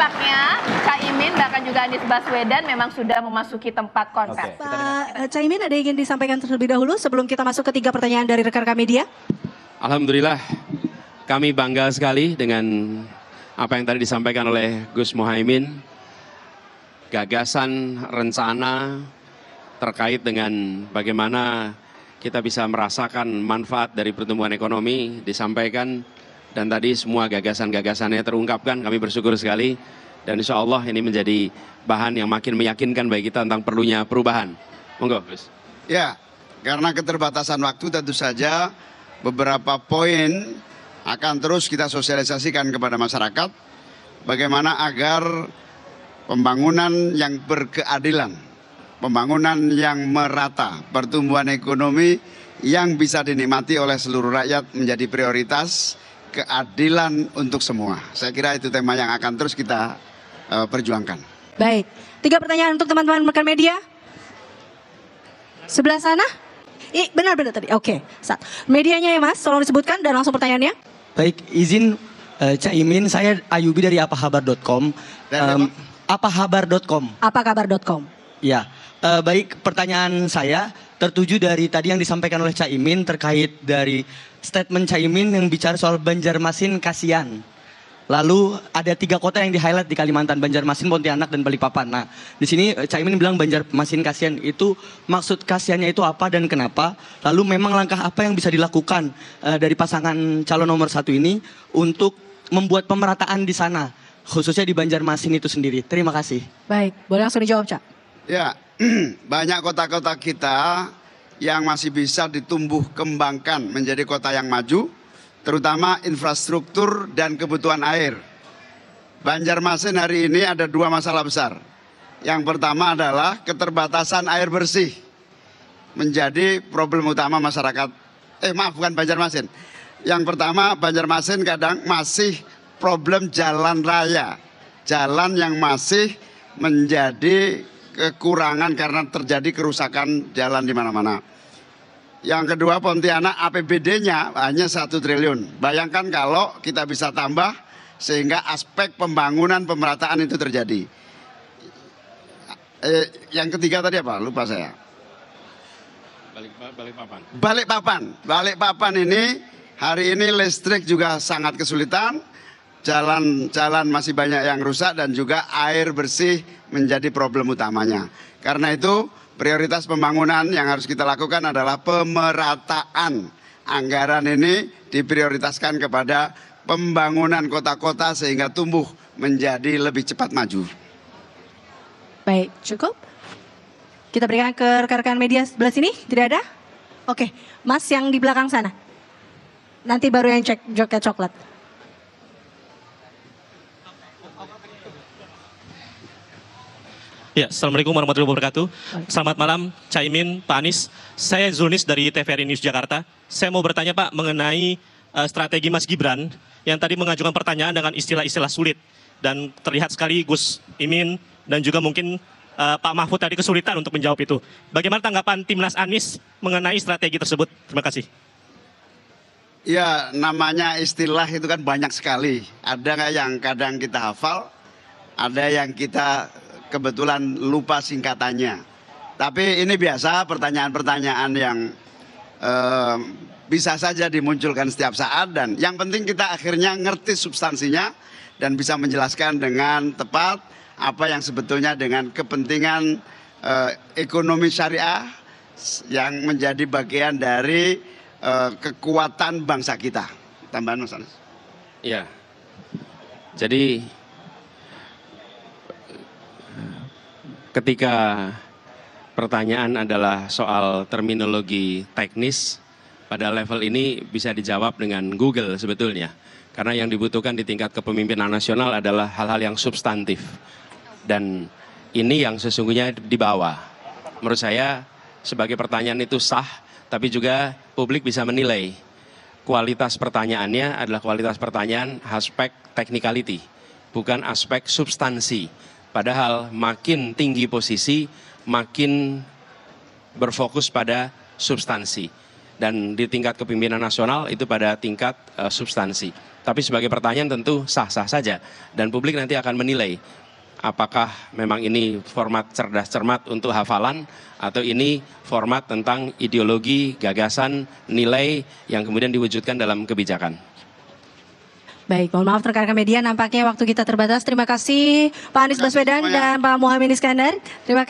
Tampaknya Caimin bahkan juga Anies Baswedan memang sudah memasuki tempat konser. Pak Caimin, ada yang ingin disampaikan terlebih dahulu sebelum kita masuk ke 3 pertanyaan dari rekan-rekan media? Alhamdulillah, kami bangga sekali dengan apa yang tadi disampaikan oleh Gus Muhaimin. Gagasan, rencana terkait dengan bagaimana kita bisa merasakan manfaat dari pertumbuhan ekonomi disampaikan. Dan tadi semua gagasan-gagasannya terungkapkan, kami bersyukur sekali. Dan insya Allah ini menjadi bahan yang makin meyakinkan bagi kita tentang perlunya perubahan. Monggo, Gus. Ya, karena keterbatasan waktu tentu saja beberapa poin akan terus kita sosialisasikan kepada masyarakat. Bagaimana agar pembangunan yang berkeadilan, pembangunan yang merata, pertumbuhan ekonomi yang bisa dinikmati oleh seluruh rakyat menjadi prioritas, keadilan untuk semua. Saya kira itu tema yang akan terus kita perjuangkan. Baik, 3 pertanyaan untuk teman-teman rekan media. Sebelah sana? Benar-benar tadi. Oke, medianya ya Mas, tolong disebutkan dan langsung pertanyaannya. Baik, izin Caimin, saya Ayubi dari apahabar.com. Apahabar.com. Apakabar.com. Ya, baik, pertanyaan saya tertuju dari tadi yang disampaikan oleh Caimin terkait dari statement Caimin yang bicara soal Banjarmasin kasihan. Lalu ada 3 kota yang di-highlight di Kalimantan, Banjarmasin, Pontianak, dan Balikpapan. Nah, di sini Caimin bilang Banjarmasin kasihan. Itu maksud kasihannya itu apa dan kenapa? Lalu memang langkah apa yang bisa dilakukan dari pasangan calon nomor 1 ini untuk membuat pemerataan di sana, khususnya di Banjarmasin itu sendiri. Terima kasih. Baik, boleh langsung dijawab, Cak. Ya, banyak kota-kota kita yang masih bisa ditumbuh kembangkan menjadi kota yang maju, terutama infrastruktur dan kebutuhan air. Banjarmasin hari ini ada 2 masalah besar. Yang pertama adalah keterbatasan air bersih, menjadi problem utama masyarakat. Bukan Banjarmasin. Yang pertama, Banjarmasin kadang masih problem jalan raya. Jalan yang masih menjadi kekurangan karena terjadi kerusakan jalan di mana-mana. Yang kedua, Pontianak APBD-nya hanya 1 triliun. Bayangkan kalau kita bisa tambah sehingga aspek pembangunan pemerataan itu terjadi. Yang ketiga tadi apa? Lupa saya. Balikpapan ini hari ini listrik juga sangat kesulitan. Jalan-jalan masih banyak yang rusak dan juga air bersih menjadi problem utamanya. Karena itu prioritas pembangunan yang harus kita lakukan adalah pemerataan. Anggaran ini diprioritaskan kepada pembangunan kota-kota sehingga tumbuh menjadi lebih cepat maju. Baik, cukup. Kita berikan ke rekan-rekan media sebelah sini, tidak ada? Oke, Mas yang di belakang sana. Nanti baru yang cek joket coklat. Ya, Assalamualaikum warahmatullahi wabarakatuh. Selamat malam, Caimin, Pak Anies. Saya Zulnis dari TVRI News Jakarta. Saya mau bertanya Pak mengenai strategi Mas Gibran yang tadi mengajukan pertanyaan dengan istilah-istilah sulit. Dan terlihat sekali Gus Imin dan juga mungkin Pak Mahfud tadi kesulitan untuk menjawab itu. Bagaimana tanggapan Timnas Anies mengenai strategi tersebut? Terima kasih. Ya, namanya istilah itu kan banyak sekali. Ada yang kadang kita hafal, ada yang kita kebetulan lupa singkatannya. Tapi ini biasa pertanyaan-pertanyaan yang bisa saja dimunculkan setiap saat. Dan yang penting kita akhirnya ngerti substansinya dan bisa menjelaskan dengan tepat apa yang sebetulnya dengan kepentingan ekonomi syariah yang menjadi bagian dari kekuatan bangsa kita. Tambahan Mas Anies. Ya, jadi ketika pertanyaan adalah soal terminologi teknis, pada level ini bisa dijawab dengan Google sebetulnya. Karena yang dibutuhkan di tingkat kepemimpinan nasional adalah hal-hal yang substantif. Dan ini yang sesungguhnya dibawa. Menurut saya sebagai pertanyaan itu sah, tapi juga publik bisa menilai. Kualitas pertanyaannya adalah kualitas pertanyaan aspek technicality, bukan aspek substansi. Padahal makin tinggi posisi, makin berfokus pada substansi. dan di tingkat kepemimpinan nasional itu pada tingkat substansi. Tapi sebagai pertanyaan tentu sah-sah saja dan publik nanti akan menilai apakah memang ini format cerdas cermat untuk hafalan atau ini format tentang ideologi, gagasan, nilai yang kemudian diwujudkan dalam kebijakan. Baik, mohon maaf rekan-rekan media, nampaknya waktu kita terbatas. Terima kasih Pak Anies Baswedan dan Pak Muhaimin Iskandar. Terima kasih.